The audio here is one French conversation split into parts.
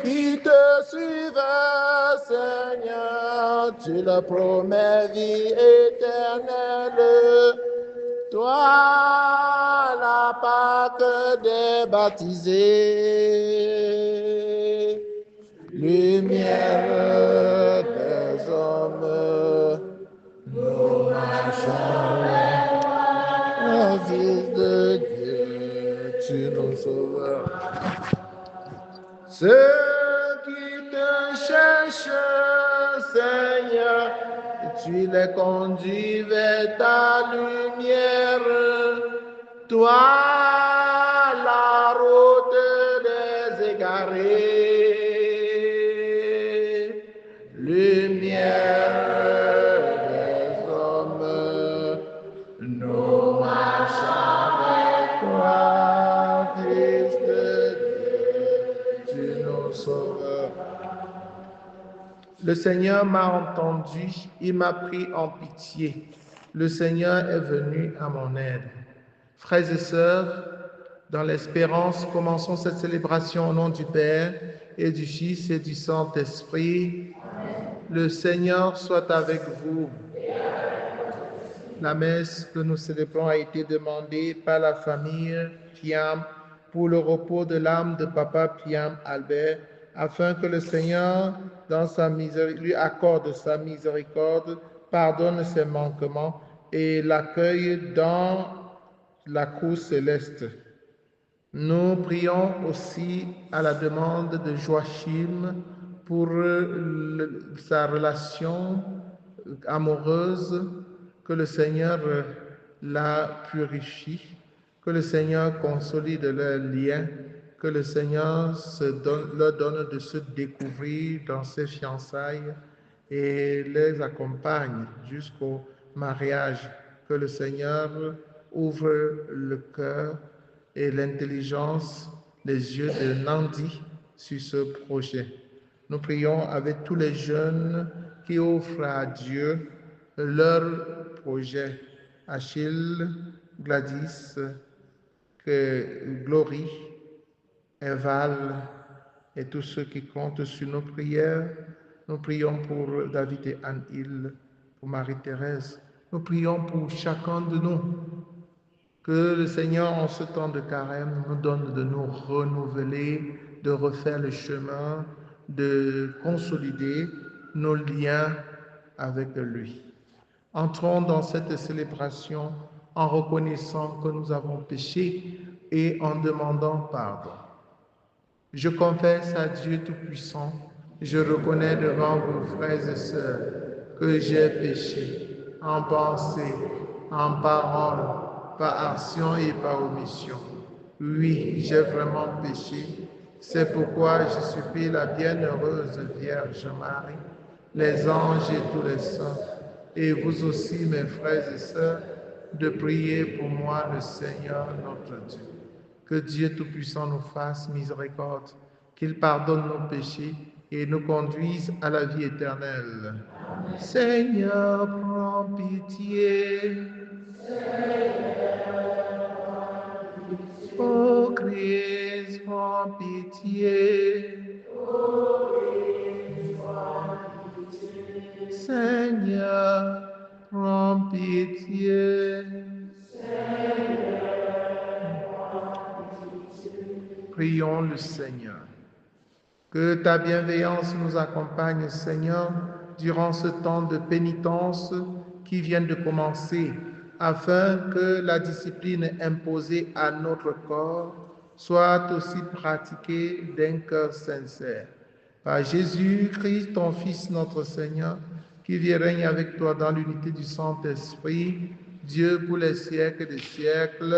Qui te suivent, Seigneur, tu le promets, vie éternelle. Toi, la Pâque des baptisés, lumière des hommes, nous marchons la vie de Dieu, tu nous sauves. Ceux qui te cherchent, Seigneur, tu les conduis vers ta lumière. Toi, la route des égarés, lumière des hommes, nous marchons avec toi, Christ de Dieu, tu nous sauves. Le Seigneur m'a entendu, il m'a pris en pitié. Le Seigneur est venu à mon aide. Frères et sœurs, dans l'espérance, commençons cette célébration au nom du Père et du Fils et du Saint-Esprit. Le Seigneur soit avec vous. La messe que nous célébrons a été demandée par la famille Piam pour le repos de l'âme de Papa Piam Albert, afin que le Seigneur, dans sa lui accorde sa miséricorde, pardonne ses manquements et l'accueille dans la cour céleste. Nous prions aussi à la demande de Joachim pour sa relation amoureuse, que le Seigneur la purifie, que le Seigneur consolide leur lien, que le Seigneur leur donne de se découvrir dans ses fiançailles et les accompagne jusqu'au mariage, que le Seigneur ouvre le cœur et l'intelligence, les yeux de Nandi sur ce projet. Nous prions avec tous les jeunes qui offrent à Dieu leur projet. Achille, Gladys, Glory, Eval et tous ceux qui comptent sur nos prières. Nous prions pour David et Anne-Hill, pour Marie-Thérèse. Nous prions pour chacun de nous. Que le Seigneur, en ce temps de carême, nous donne de nous renouveler, de refaire le chemin, de consolider nos liens avec lui. Entrons dans cette célébration en reconnaissant que nous avons péché et en demandant pardon. Je confesse à Dieu Tout-Puissant, je reconnais devant vos frères et sœurs que j'ai péché en pensée, en parole, par action et par omission. Oui, j'ai vraiment péché. C'est pourquoi je supplie la bienheureuse Vierge Marie, les anges et tous les saints, et vous aussi, mes frères et sœurs, de prier pour moi, le Seigneur notre Dieu. Que Dieu Tout-Puissant nous fasse miséricorde, qu'il pardonne nos péchés et nous conduise à la vie éternelle. Amen. Seigneur, prends pitié. Ô Christ, prends pitié. Seigneur, prends pitié. Prions le Seigneur. Que ta bienveillance nous accompagne, Seigneur, durant ce temps de pénitence qui vient de commencer, afin que la discipline imposée à notre corps soit aussi pratiquée d'un cœur sincère. Par Jésus-Christ, ton Fils, notre Seigneur, qui vit et règne avec toi dans l'unité du Saint-Esprit, Dieu pour les siècles des siècles.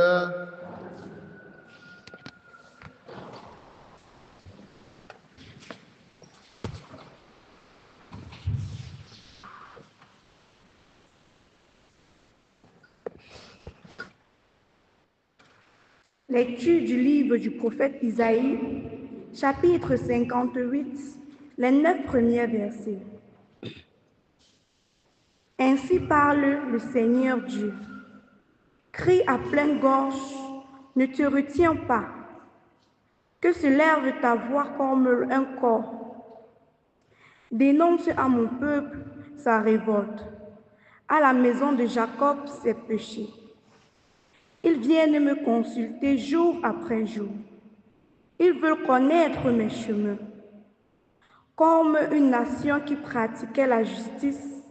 Lecture du livre du prophète Isaïe, chapitre 58, les 9 premiers versets. Ainsi parle le Seigneur Dieu. Crie à pleine gorge, ne te retiens pas. que se lève ta voix comme un corps. Dénonce à mon peuple sa révolte, à la maison de Jacob ses péchés. Ils viennent me consulter jour après jour. Ils veulent connaître mes chemins. Comme une nation qui pratiquait la justice,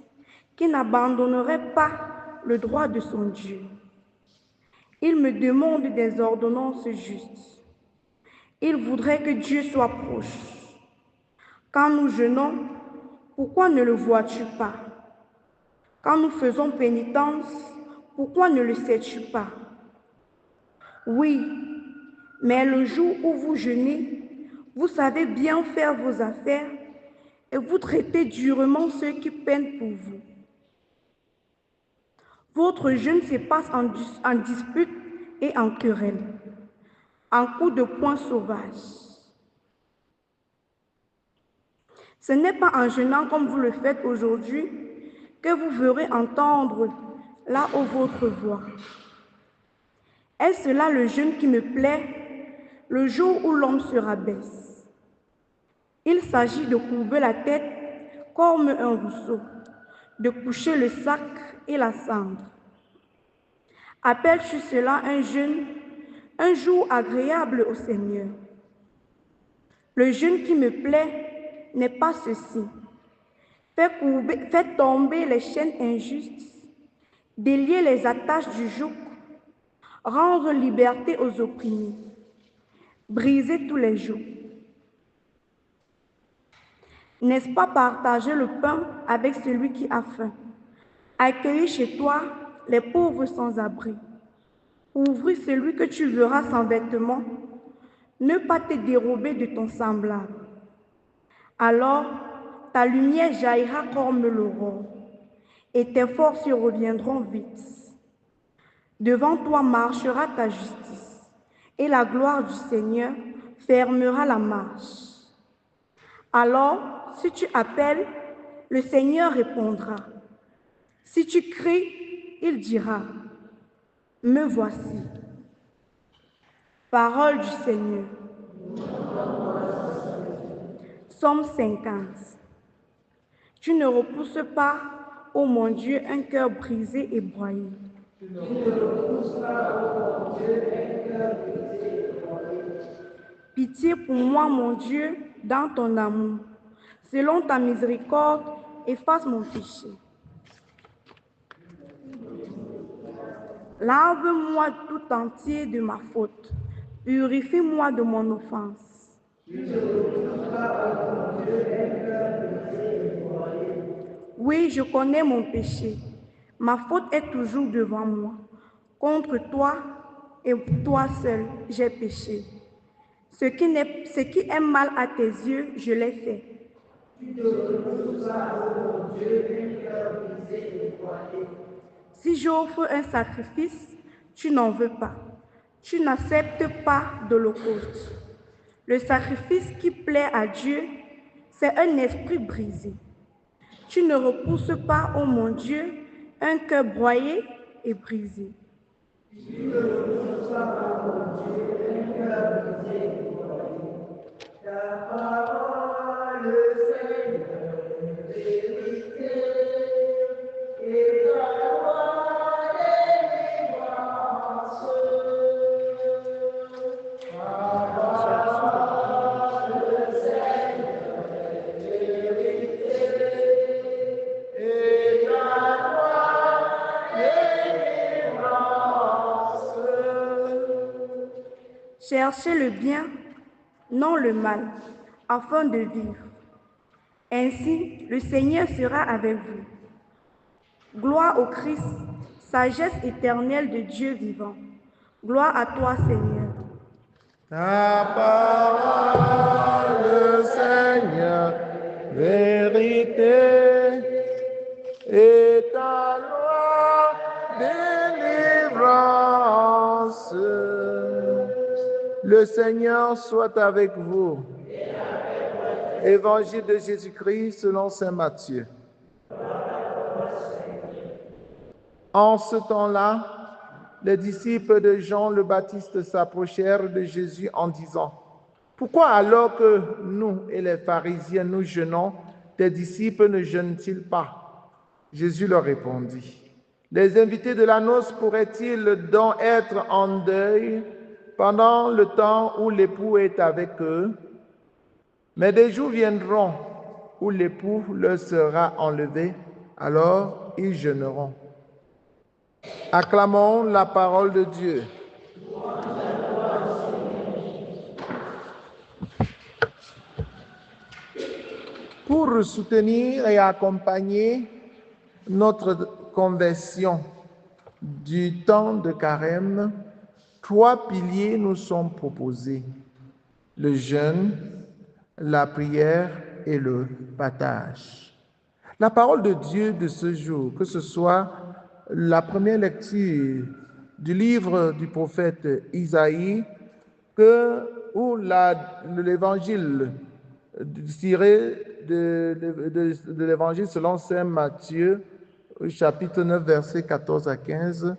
qui n'abandonnerait pas le droit de son Dieu. Ils me demandent des ordonnances justes. Ils voudraient que Dieu soit proche. Quand nous jeûnons, pourquoi ne le vois-tu pas? Quand nous faisons pénitence, pourquoi ne le sais-tu pas? Oui, mais le jour où vous jeûnez, vous savez bien faire vos affaires et vous traitez durement ceux qui peinent pour vous. Votre jeûne se passe en dispute et en querelle, en coups de poing sauvages. Ce n'est pas en jeûnant comme vous le faites aujourd'hui que vous verrez entendre là-haut votre voix. Est-ce là le jeûne qui me plaît, le jour où l'homme se rabaisse? Il s'agit de courber la tête comme un rousseau, de coucher le sac et la cendre. Appelles-tu cela un jeûne, un jour agréable au Seigneur? Le jeûne qui me plaît n'est pas ceci. Fais tomber les chaînes injustes, délier les attaches du joug, rendre liberté aux opprimés, briser tous les jougs. N'est-ce pas partager le pain avec celui qui a faim? Accueillir chez toi les pauvres sans abri. Ouvrir celui que tu verras sans vêtements. Ne pas te dérober de ton semblable. Alors, ta lumière jaillira comme l'aurore et tes forces reviendront vite. Devant toi marchera ta justice et la gloire du Seigneur fermera la marche. Alors, si tu appelles, le Seigneur répondra. Si tu cries, il dira, me voici. Parole du Seigneur. Psaume 50. Tu ne repousses pas, ô mon Dieu, un cœur brisé et broyé. Tu ne repousses pas, ô mon Dieu, un cœur brisé et broyé. Pitié pour moi, mon Dieu, dans ton amour. Selon ta miséricorde, efface mon péché. Lave-moi tout entier de ma faute. Purifie-moi de mon offense. Oui, je connais mon péché. Ma faute est toujours devant moi. Contre toi et toi seul, j'ai péché. Ce qui est mal à tes yeux, je l'ai fait. Si j'offre un sacrifice, tu n'en veux pas. Tu n'acceptes pas d'holocauste. Le sacrifice qui plaît à Dieu, c'est un esprit brisé. Tu ne repousses pas, ô mon Dieu, un cœur broyé et brisé. Tu ne repousses pas, ô mon Dieu, un cœur brisé et broyé. Ta parole, Seigneur, vérité, et ta loi, délivrance. Cherchez le bien, non le mal, afin de vivre. Ainsi, le Seigneur sera avec vous. Gloire au Christ, sagesse éternelle de Dieu vivant. Gloire à toi, Seigneur. Ta parole, Seigneur, vérité, et ta loi, délivrance. Le Seigneur soit avec vous. Évangile de Jésus-Christ selon saint Matthieu. En ce temps-là, les disciples de Jean le Baptiste s'approchèrent de Jésus en disant, Pourquoi alors que nous et les pharisiens, nous jeûnons, tes disciples ne jeûnent-ils pas? Jésus leur répondit, les invités de la noce pourraient-ils donc être en deuil pendant le temps où l'époux est avec eux? Mais des jours viendront où l'époux leur sera enlevé, alors ils jeûneront. Acclamons la parole de Dieu. Pour soutenir et accompagner notre conversion du temps de carême, 3 piliers nous sont proposés: le jeûne, la prière et le partage. La parole de Dieu de ce jour, que ce soit la première lecture du livre du prophète Isaïe ou l'évangile tiré de l'évangile selon saint Matthieu, chapitre 9, versets 14 à 15,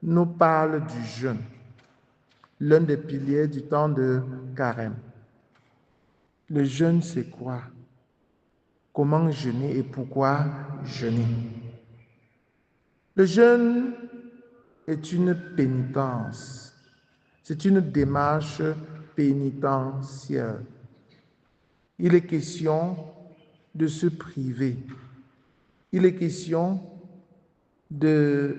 nous parle du jeûne, l'un des piliers du temps de carême. Le jeûne, c'est quoi? Comment jeûner et pourquoi jeûner? Le jeûne est une pénitence. C'est une démarche pénitentielle. Il est question de se priver. Il est question de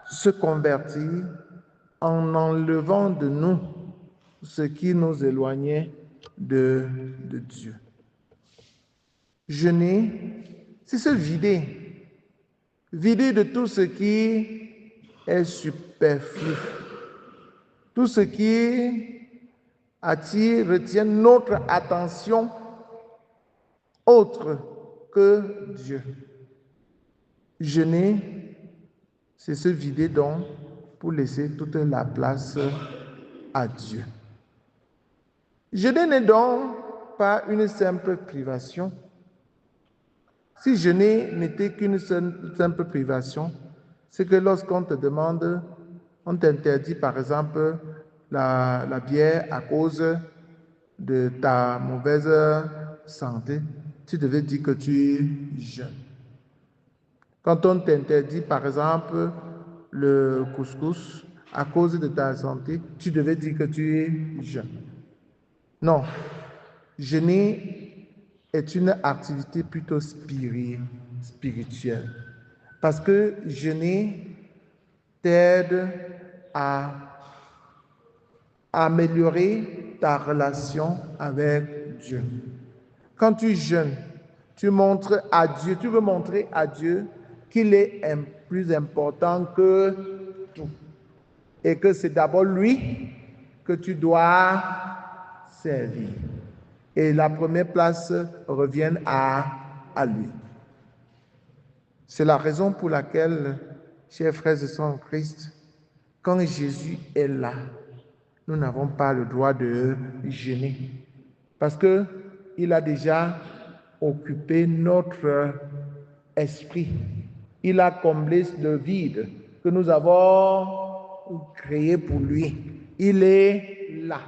se convertir en enlevant de nous ce qui nous éloignait de Dieu. Jeûner, c'est se vider. Vider de tout ce qui est superflu. Tout ce qui retient notre attention autre que Dieu. Jeûner, c'est se vider donc pour laisser toute la place à Dieu. Jeûner n'est donc pas une simple privation. Si jeûner n'était qu'une simple privation, c'est que lorsqu'on te demande, on t'interdit par exemple la bière à cause de ta mauvaise santé, tu devais dire que tu jeûnes. Quand on t'interdit par exemple le couscous à cause de ta santé, tu devais dire que tu jeûnes. Non, jeûner est une activité plutôt spirituelle. Parce que jeûner t'aide à améliorer ta relation avec Dieu. Quand tu jeûnes, tu veux montrer à Dieu qu'il est plus important que tout. Et que c'est d'abord lui que tu dois servir. Et la première place revient à lui. C'est la raison pour laquelle, chers frères et sœurs en Christ, quand Jésus est là, nous n'avons pas le droit de jeûner. Parce qu'il a déjà occupé notre esprit. Il a comblé le vide que nous avons créé pour lui. Il est là.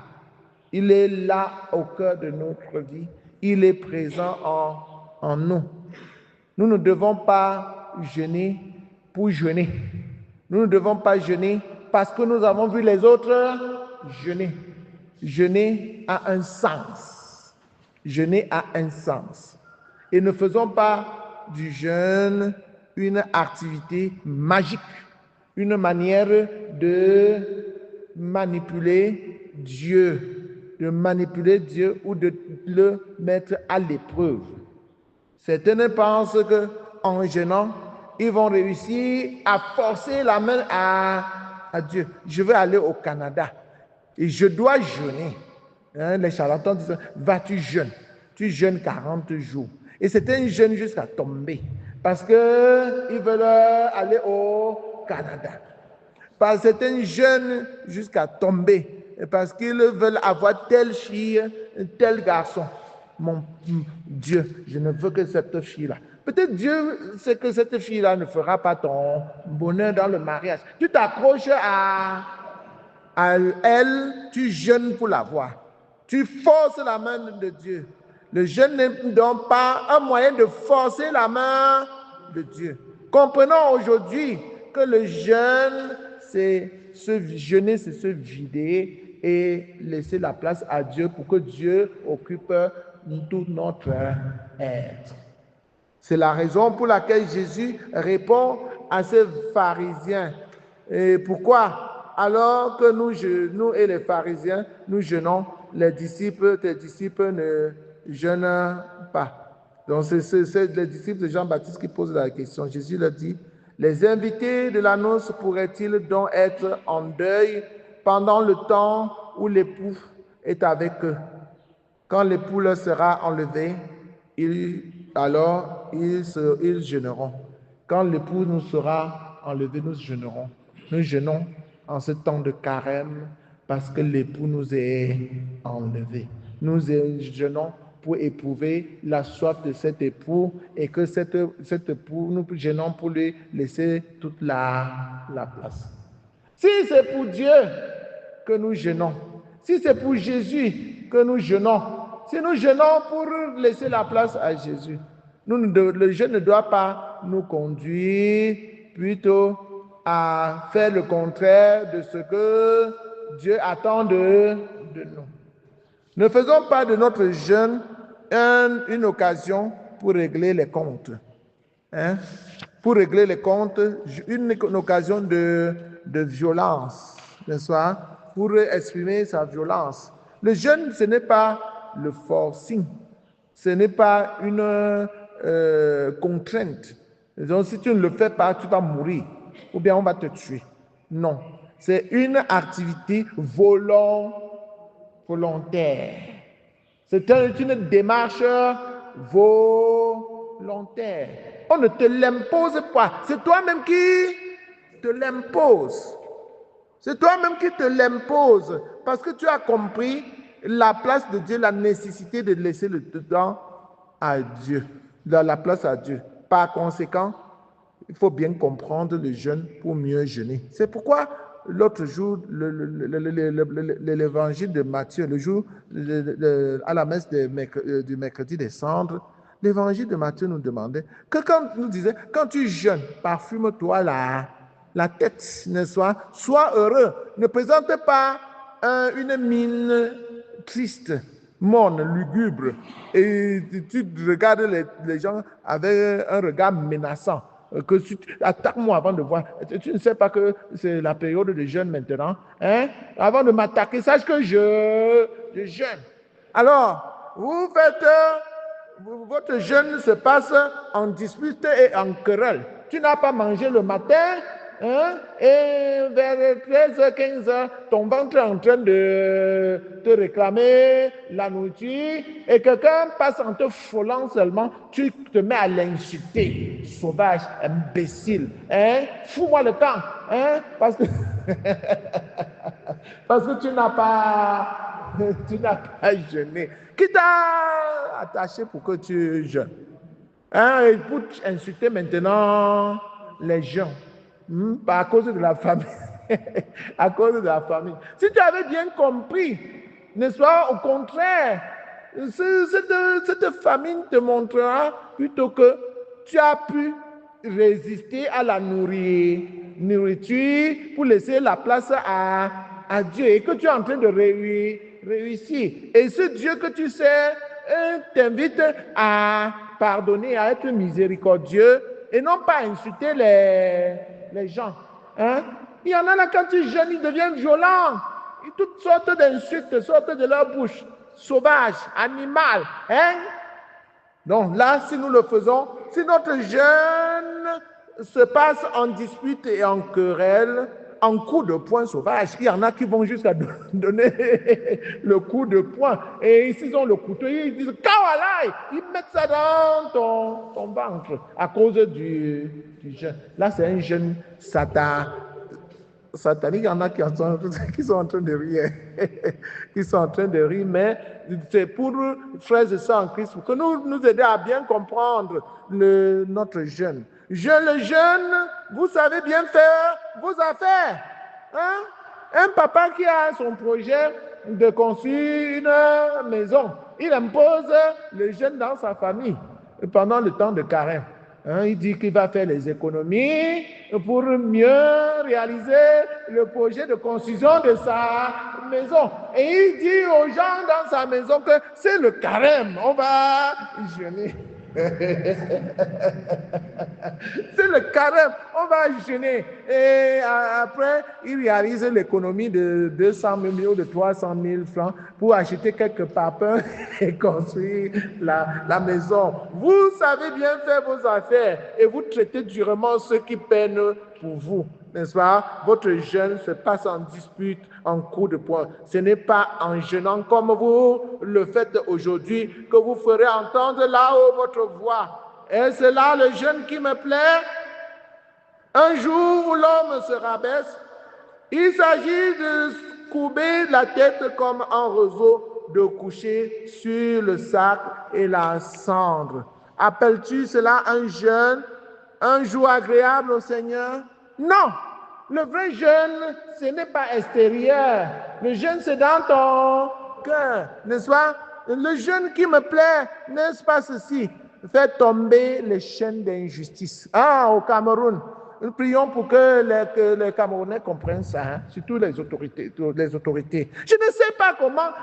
Il est là au cœur de notre vie. Il est présent en nous. Nous ne devons pas jeûner pour jeûner. Nous ne devons pas jeûner parce que nous avons vu les autres jeûner. Jeûner a un sens. Jeûner a un sens. Et ne faisons pas du jeûne une activité magique, une manière de manipuler Dieu ou de le mettre à l'épreuve. Certains pensent qu'en jeûnant, ils vont réussir à forcer la main à Dieu. Je veux aller au Canada et je dois jeûner. Les charlatans disent, vas-tu jeûner? Tu jeûnes 40 jours. Et certains jeûnent jusqu'à tomber parce qu'ils veulent aller au Canada. Certains jeûnent jusqu'à tomber parce qu'ils veulent avoir telle fille, tel garçon. Mon Dieu, je ne veux que cette fille-là. Peut-être Dieu sait que cette fille-là ne fera pas ton bonheur dans le mariage. Tu t'accroches à elle, tu jeûnes pour la voir. Tu forces la main de Dieu. Le jeûne n'est donc pas un moyen de forcer la main de Dieu. Comprenons aujourd'hui que le jeûne, c'est jeûner, c'est se vider et laisser la place à Dieu pour que Dieu occupe tout notre être. C'est la raison pour laquelle Jésus répond à ces pharisiens. Et pourquoi? Alors que nous et les pharisiens, nous jeûnons, tes disciples ne jeûnent pas. Donc c'est les disciples de Jean-Baptiste qui posent la question. Jésus leur dit, les invités de la noce pourraient-ils donc être en deuil pendant le temps où l'époux est avec eux? Quand l'époux leur sera enlevé, alors ils jeûneront. Quand l'époux nous sera enlevé, nous jeûnerons. Nous jeûnons en ce temps de carême parce que l'époux nous est enlevé. Nous jeûnons pour éprouver la soif de cet époux et que cet époux, nous jeûnons pour lui laisser toute la place. Si c'est pour Dieu que nous jeûnons, si c'est pour Jésus que nous jeûnons, si nous jeûnons pour laisser la place à Jésus, le jeûne ne doit pas nous conduire plutôt à faire le contraire de ce que Dieu attend de nous. Ne faisons pas de notre jeûne une occasion pour régler les comptes. Pour régler les comptes, une occasion de violence, n'est-ce pas? Pour exprimer sa violence. Le jeûne, ce n'est pas le forcing, ce n'est pas une contrainte. Donc, si tu ne le fais pas, tu vas mourir ou bien on va te tuer. Non, c'est une activité volontaire. C'est une démarche volontaire. On ne te l'impose pas. C'est toi-même qui te l'impose. C'est toi-même qui te l'impose parce que tu as compris la place de Dieu, la nécessité de laisser le temps à Dieu, la place à Dieu. Par conséquent, il faut bien comprendre le jeûne pour mieux jeûner. C'est pourquoi l'autre jour, l'évangile de Matthieu, le jour à la messe du mercredi des cendres, l'évangile de Matthieu nous demandait que quand tu jeûnes, parfume-toi la tête, n'est-ce pas? Sois heureux. Ne présente pas une mine triste, morne, lugubre. Et tu regardes les gens avec un regard menaçant. Attaque-moi avant de voir. Tu ne sais pas que c'est la période de jeûne maintenant. Avant de m'attaquer, sache que je jeûne. Alors, vous faites... votre jeûne se passe en dispute et en querelle. Tu n'as pas mangé le matin, et vers 13h, 15h, ton ventre est en train de te réclamer la nourriture et quelqu'un passe en te frôlant seulement, tu te mets à l'insulter. Sauvage, imbécile, fous-moi le temps, parce que tu n'as pas jeûné. Qui t'a attaché pour que tu jeûnes? Et pour insulter maintenant les gens, à cause de la famille. À cause de la famille. Si tu avais bien compris, n'est-ce pas, au contraire, cette famine te montrera plutôt que tu as pu résister à la nourriture pour laisser la place à Dieu et que tu es en train de réussir. Et ce Dieu que tu sais t'invite à pardonner, à être miséricordieux et non pas insulter les gens. Il y en a là, quand tu jeûnes, ils deviennent violents. Toutes sortes d'insultes sortent de leur bouche. Sauvage, animal. Donc là, si nous le faisons, si notre jeûne se passe en dispute et en querelle, en coup de poing sauvage, il y en a qui vont jusqu'à donner le coup de poing. Et s'ils ont le couteau, ils disent « Kawalai !» Ils mettent ça dans ton ventre à cause du jeûne. Là, c'est un jeûne satanique. Il y en a qui sont en train de rire. Qui sont en train de rire, mais c'est pour frères et sœurs en Christ, pour que nous aider à bien comprendre notre jeûne. Le jeûne, vous savez bien faire vos affaires. Un papa qui a son projet de construire une maison. Il impose le jeûne dans sa famille pendant le temps de carême. Il dit qu'il va faire les économies pour mieux réaliser le projet de construction de sa maison. Et il dit aux gens dans sa maison que c'est le carême, on va jeûner. C'est le carême, on va jeûner. Et après, il réalise l'économie de 200 000 ou de 300 000 francs pour acheter quelques papins et construire la maison. Vous savez bien faire vos affaires et vous traitez durement ceux qui peinent pour vous. N'est-ce pas? Votre jeûne se passe en dispute, en coup de poing. Ce n'est pas en jeûnant comme vous le faites aujourd'hui que vous ferez entendre là-haut votre voix. Et c'est là le jeûne qui me plaît. Un jour où l'homme se rabaisse, il s'agit de courber la tête comme un roseau, de coucher sur le sac et la cendre. Appelles-tu cela un jeûne, un jour agréable au Seigneur? Non, le vrai jeûne, ce n'est pas extérieur. Le jeûne, c'est dans ton cœur, n'est-ce pas? Le jeûne qui me plaît, n'est-ce pas ceci? Faire tomber les chaînes d'injustice. Au Cameroun, nous prions pour que les Camerounais comprennent ça, hein? Surtout les autorités. Je ne sais pas comment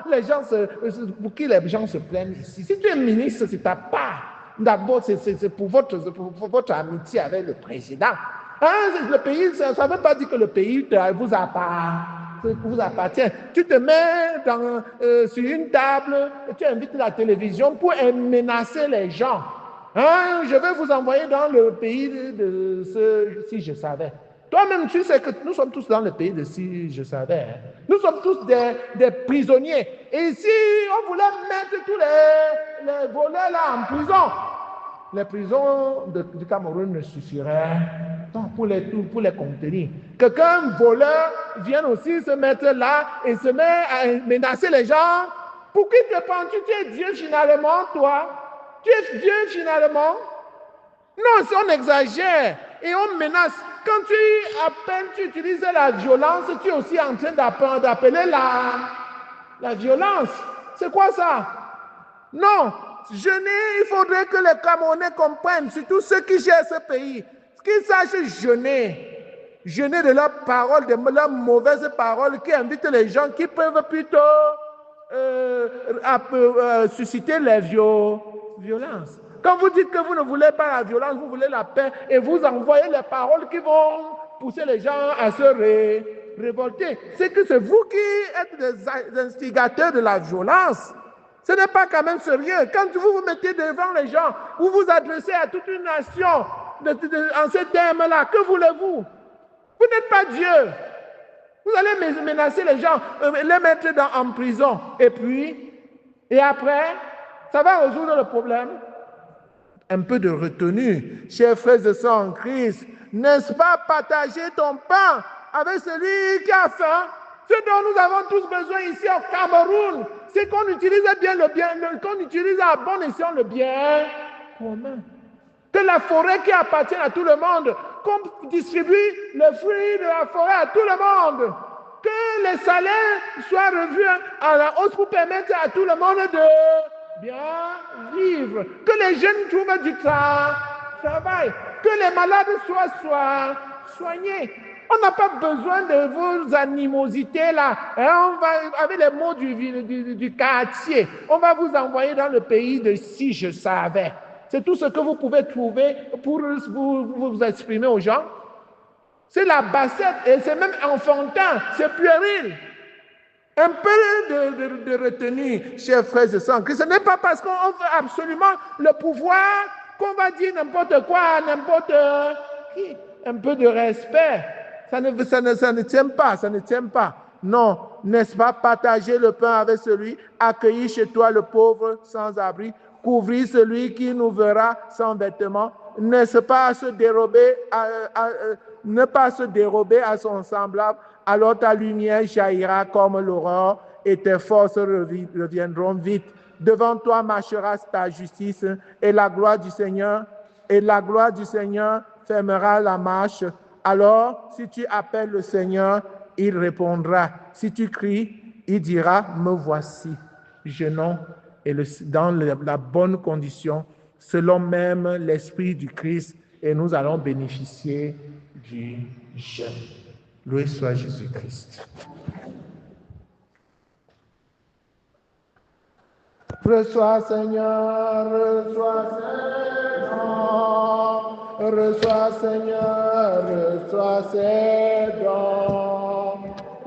pour qui les gens se plaignent ici. Si tu es ministre, c'est ta part. D'abord, c'est pour votre amitié avec le président. Le pays, ça ne veut pas dire que le pays vous appartient. Tu te mets sur une table, tu invites la télévision pour menacer les gens. Je vais vous envoyer dans le pays de si je savais. Toi-même, tu sais que nous sommes tous dans le pays de si je savais. Hein. Nous sommes tous des prisonniers. Et si on voulait mettre tous les voleurs là en prison, les prisons du Cameroun ne suffiraient pour les contenir. Qu'un voleur vienne aussi se mettre là et se met à menacer les gens. Pour qui te penses-tu? Tu es Dieu finalement, toi? Tu es Dieu finalement? Non, on exagère et on menace. Quand à peine tu utilises la violence, tu es aussi en train d'appeler la violence. C'est quoi ça? Non. Jeûner, il faudrait que les Camerounais comprennent, surtout ceux qui gèrent ce pays, qu'ils sachent jeûner. Jeûner de leurs paroles, de leurs mauvaises paroles qui invitent les gens qui peuvent plutôt susciter les violences. Quand vous dites que vous ne voulez pas la violence, vous voulez la paix et vous envoyez les paroles qui vont pousser les gens à se révolter. C'est que c'est vous qui êtes des instigateurs de la violence. Ce n'est pas quand même sérieux. Quand vous vous mettez devant les gens, vous vous adressez à toute une nation en ces termes-là. Que voulez-vous? Vous n'êtes pas Dieu. Vous allez menacer les gens, les mettre en prison. Et après, ça va résoudre le problème. Un peu de retenue. Chers frères et sœurs en Christ, n'est-ce pas partager ton pain avec celui qui a faim? Ce dont nous avons tous besoin ici au Cameroun, c'est qu'on utilise bien qu'on utilise à bon escient le bien commun. Que la forêt qui appartient à tout le monde, qu'on distribue le fruit de la forêt à tout le monde. Que les salaires soient revus à la hausse pour permettre à tout le monde de bien vivre. Que les jeunes trouvent du travail. Que les malades soient soignés. On n'a pas besoin de vos animosités là. On va, avec les mots du quartier, on va vous envoyer dans le pays de si je savais. C'est tout ce que vous pouvez trouver pour vous exprimer aux gens. C'est la bassette et c'est même enfantin, c'est puéril. Un peu de retenue, chers frères et sœurs. Ce n'est pas parce qu'on veut absolument le pouvoir qu'on va dire n'importe quoi à n'importe qui. Un peu de respect. Ça ne tient pas, ça ne tient pas. Non, n'est-ce pas partager le pain avec celui, accueillir chez toi le pauvre sans abri, couvrir celui qui nous verra sans vêtements, n'est-ce pas ne pas se dérober à son semblable, alors ta lumière jaillira comme l'aurore et tes forces reviendront vite. Devant toi marchera ta justice et la gloire du Seigneur fermera la marche. Alors, si tu appelles le Seigneur, il répondra. Si tu cries, il dira, me voici, jeûnant et dans la bonne condition, selon même l'Esprit du Christ, et nous allons bénéficier du jeûne. Loué soit Jésus-Christ. Reçois, Seigneur, reçois, Seigneur, reçois, Seigneur, reçois ces dons.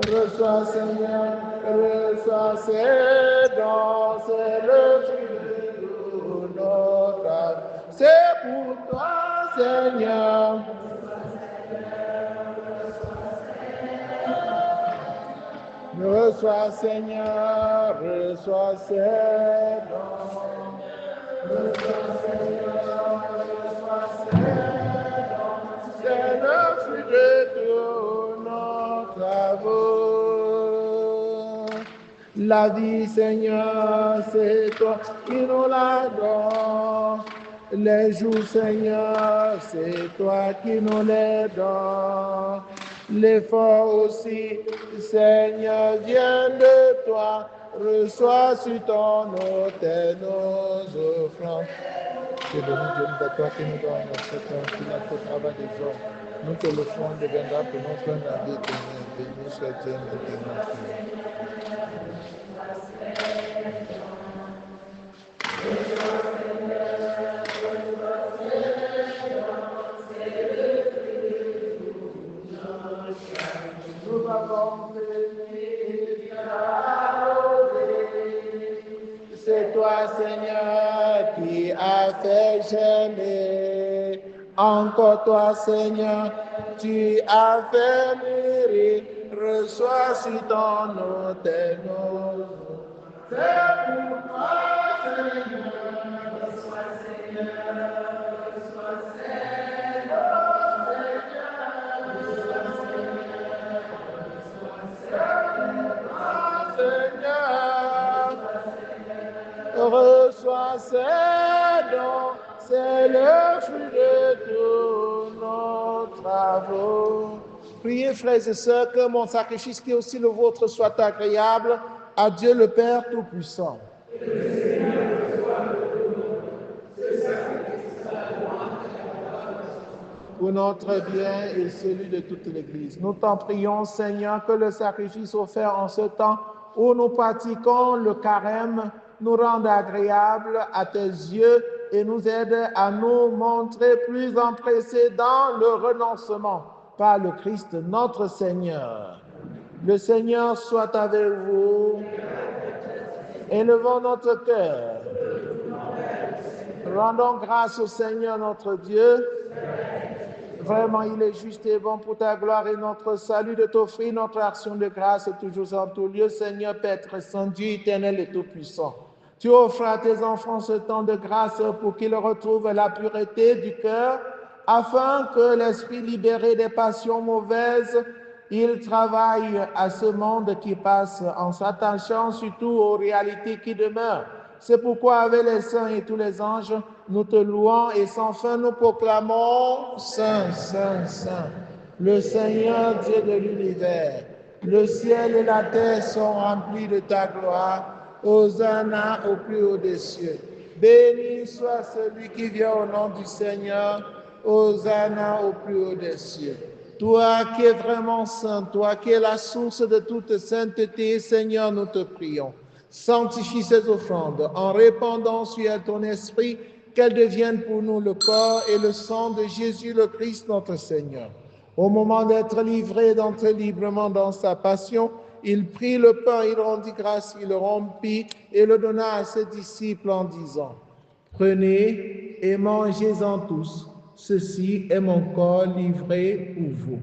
Reçois, Seigneur, reçois ces dons, c'est le fruit de notre âme. C'est pour toi, Seigneur. Reçois, Seigneur, reçois ces dons. Reçois, Seigneur, reçois ces dons. C'est le fruit de tous nos travaux. La vie, Seigneur, c'est toi qui nous la donnes. Les jours, Seigneur, c'est toi qui nous les donnes. L'effort aussi, Seigneur, vient de toi. Reçois sur ton autel nos offrandes. C'est béni Dieu, nous à toi qui nous donne cette finale au travail des hommes. Nous te le ferons deviendra pour notre un avis éternel. Béni soit Dieu maintenant. Nous avons béni, c'est toi, Seigneur, qui as fait gêner. Encore toi, Seigneur, tu as fait mûrir. Reçois sur ton autel nos eaux. C'est pour toi, Seigneur. Reçois, Seigneur. Reçois, reçois ces dons, c'est le fruit de tous nos travaux. Priez, frères et sœurs, que mon sacrifice, qui est aussi le vôtre, soit agréable à Dieu le Père Tout-Puissant. Pour notre bien et celui de toute l'Église. Nous t'en prions, Seigneur, que le sacrifice offert en ce temps où nous pratiquons le carême nous rende agréable à tes yeux et nous aide à nous montrer plus empressés dans le renoncement par le Christ notre Seigneur. Le Seigneur soit avec vous. Élevons notre cœur. Rendons grâce au Seigneur notre Dieu. Vraiment, il est juste et bon pour ta gloire et notre salut de t'offrir notre action de grâce toujours en tout lieu, Seigneur, Père très saint, Dieu éternel et tout-puissant. Tu offres à tes enfants ce temps de grâce pour qu'ils retrouvent la pureté du cœur, afin que l'esprit libéré des passions mauvaises, il travaille à ce monde qui passe en s'attachant surtout aux réalités qui demeurent. C'est pourquoi avec les saints et tous les anges, nous te louons et sans fin nous proclamons Saint, Saint, Saint, le Seigneur Dieu de l'univers. Le ciel et la terre sont remplis de ta gloire. Hosanna au plus haut des cieux. Béni soit celui qui vient au nom du Seigneur. Hosanna au plus haut des cieux. Toi qui es vraiment saint, toi qui es la source de toute sainteté, Seigneur, nous te prions. Sanctifie ces offrandes en répandant sur elles ton esprit, qu'elles deviennent pour nous le corps et le sang de Jésus le Christ notre Seigneur. Au moment d'être livré, d'entrer librement dans sa passion, il prit le pain, il rendit grâce, il le rompit et le donna à ses disciples en disant, « Prenez et mangez-en tous, ceci est mon corps livré pour vous. »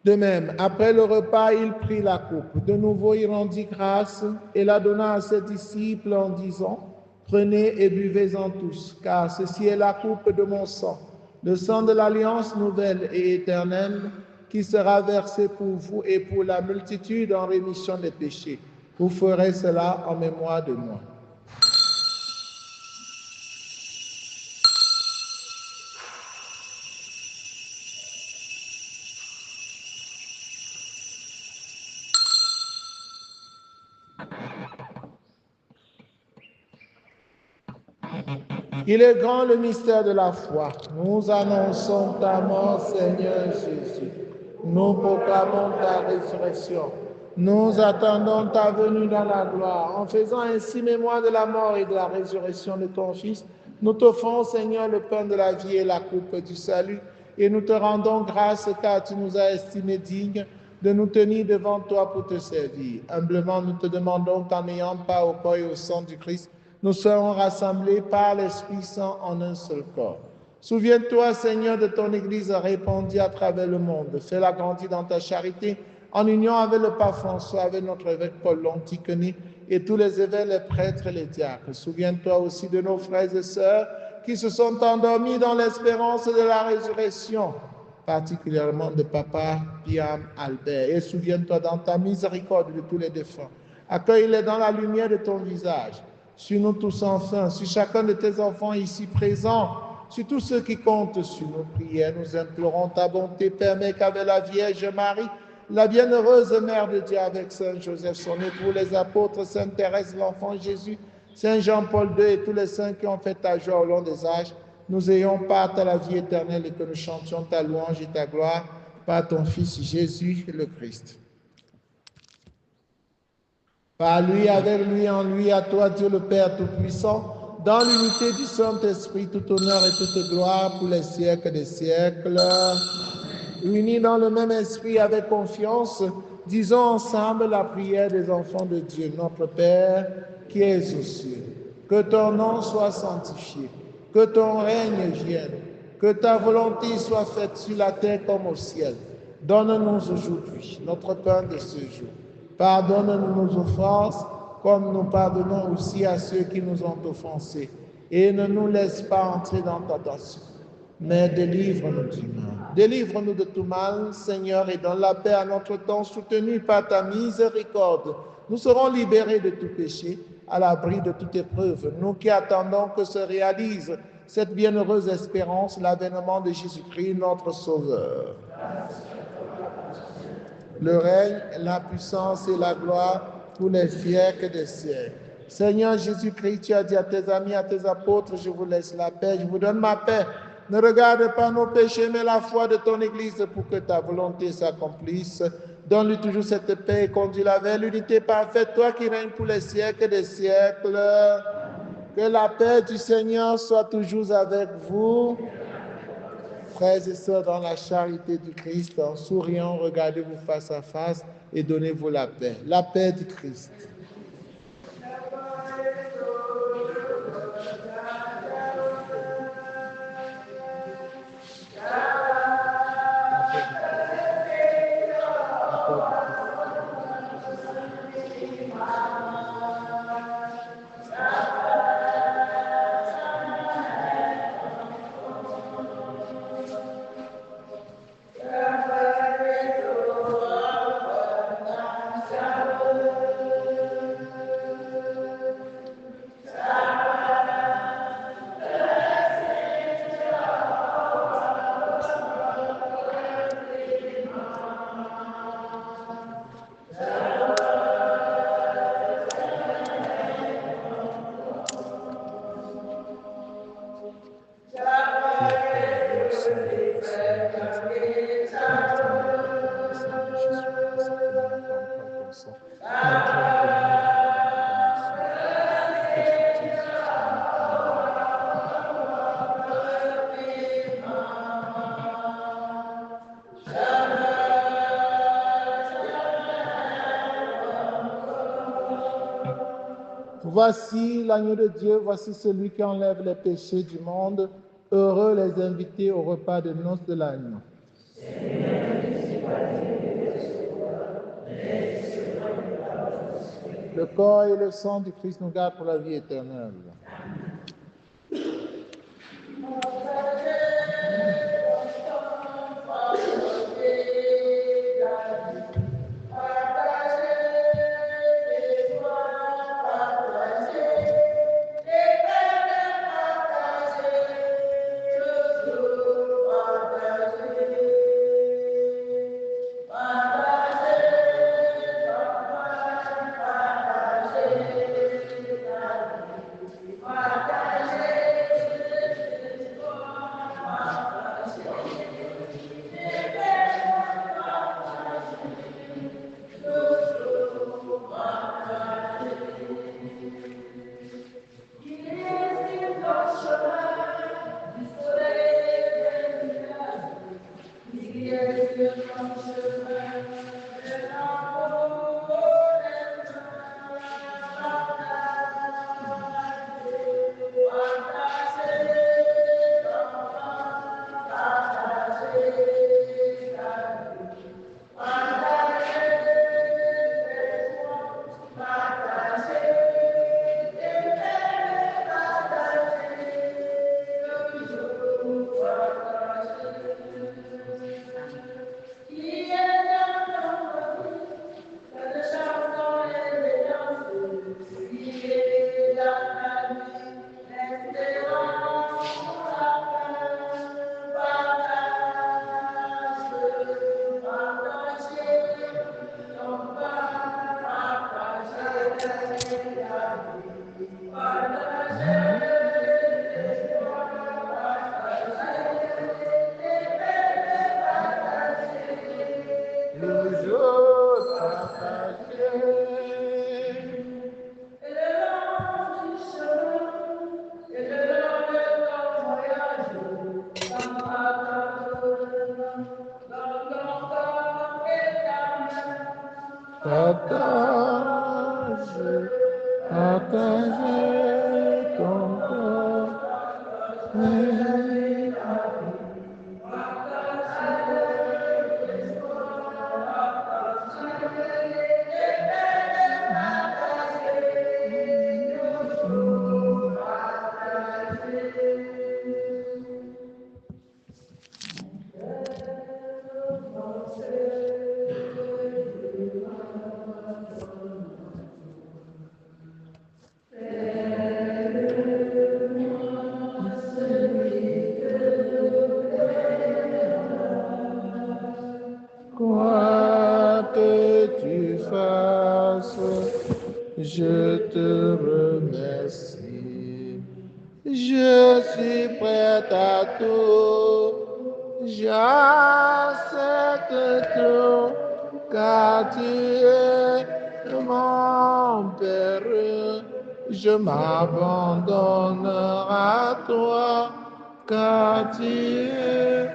De même, après le repas, il prit la coupe. De nouveau, il rendit grâce et la donna à ses disciples en disant, « Prenez et buvez-en tous, car ceci est la coupe de mon sang, le sang de l'alliance nouvelle et éternelle, qui sera versé pour vous et pour la multitude en rémission des péchés. Vous ferez cela en mémoire de moi. Il est grand le mystère de la foi. Nous annonçons ta mort, Seigneur Jésus. Nous proclamons ta résurrection. Nous attendons ta venue dans la gloire. En faisant ainsi mémoire de la mort et de la résurrection de ton Fils, nous t'offrons, Seigneur, le pain de la vie et la coupe du salut. Et nous te rendons grâce car tu nous as estimés dignes de nous tenir devant toi pour te servir. Humblement, nous te demandons qu'en ayant part au corps et au sang du Christ, nous serons rassemblés par l'Esprit Saint en un seul corps. Souviens-toi, Seigneur, de ton Église répandue à travers le monde. Fais-la grandir dans ta charité, en union avec le pape François, avec notre évêque Paul Lonticoni et tous les évêques, les prêtres et les diacres. Souviens-toi aussi de nos frères et sœurs qui se sont endormis dans l'espérance de la résurrection, particulièrement de Papa Piam Albert. Et souviens-toi dans ta miséricorde de tous les défunts. Accueille-les dans la lumière de ton visage. Sur nous tous enfin, sur chacun de tes enfants ici présents, sur tous ceux qui comptent sur nos prières, nous implorons ta bonté. Permets qu'avec la Vierge Marie, la bienheureuse Mère de Dieu, avec Saint Joseph, son époux, les apôtres, Sainte Thérèse, l'enfant Jésus, Saint Jean-Paul II et tous les saints qui ont fait ta joie au long des âges, nous ayons part à la vie éternelle et que nous chantions ta louange et ta gloire par ton Fils Jésus le Christ. Par lui, avec lui, en lui, à toi, Dieu le Père Tout-Puissant, dans l'unité du Saint-Esprit, tout honneur et toute gloire pour les siècles des siècles. Unis dans le même esprit avec confiance, disons ensemble la prière des enfants de Dieu. Notre Père, qui es aux cieux, que ton nom soit sanctifié, que ton règne vienne, que ta volonté soit faite sur la terre comme au ciel. Donne-nous aujourd'hui notre pain de ce jour. Pardonne-nous nos offenses, comme nous pardonnons aussi à ceux qui nous ont offensés. Et ne nous laisse pas entrer dans ta tentation, mais délivre-nous du mal. Délivre-nous de tout mal, Seigneur, et donne la paix à notre temps, soutenu par ta miséricorde. Nous serons libérés de tout péché, à l'abri de toute épreuve. Nous qui attendons que se réalise cette bienheureuse espérance, l'avènement de Jésus-Christ, notre Sauveur. Le règne, la puissance et la gloire pour les siècles des siècles. Seigneur Jésus-Christ, tu as dit à tes amis, à tes apôtres, je vous laisse la paix, je vous donne ma paix. Ne regarde pas nos péchés, mais la foi de ton Église pour que ta volonté s'accomplisse. Donne-lui toujours cette paix et conduis-la vers l'unité parfaite, toi qui règnes pour les siècles des siècles. Que la paix du Seigneur soit toujours avec vous. Frères et sœurs, dans la charité du Christ, en souriant, regardez-vous face à face et donnez-vous la paix. La paix du Christ. Voici l'agneau de Dieu, voici celui qui enlève les péchés du monde. Heureux les invités au repas de noces de l'agneau. Le corps et le sang du Christ nous gardent pour la vie éternelle. partager ton corps. Quoi que tu fasses, je te remercie. Je suis prêt à tout, j'accepte tout, car tu es mon Père. Je m'abandonne à toi, car tu es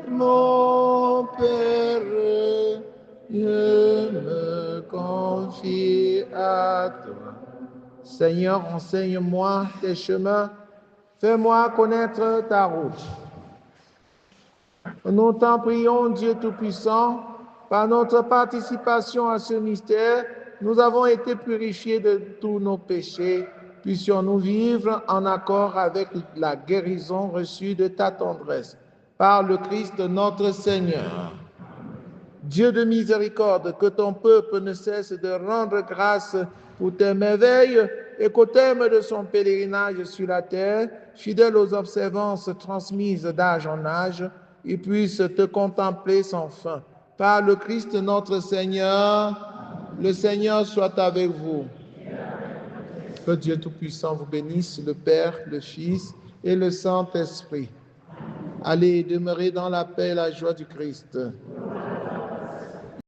mon Père. Je me confie à toi. Seigneur, enseigne-moi tes chemins, fais-moi connaître ta route. Nous t'en prions, Dieu Tout-Puissant, par notre participation à ce mystère, nous avons été purifiés de tous nos péchés. Puissions-nous vivre en accord avec la guérison reçue de ta tendresse, par le Christ notre Seigneur. Dieu de miséricorde, que ton peuple ne cesse de rendre grâce pour tes merveilles et qu'au terme de son pèlerinage sur la terre, fidèle aux observances transmises d'âge en âge, il puisse te contempler sans fin. Par le Christ notre Seigneur, le Seigneur soit avec vous. Que Dieu Tout-Puissant vous bénisse, le Père, le Fils et le Saint-Esprit. Allez demeurer dans la paix et la joie du Christ.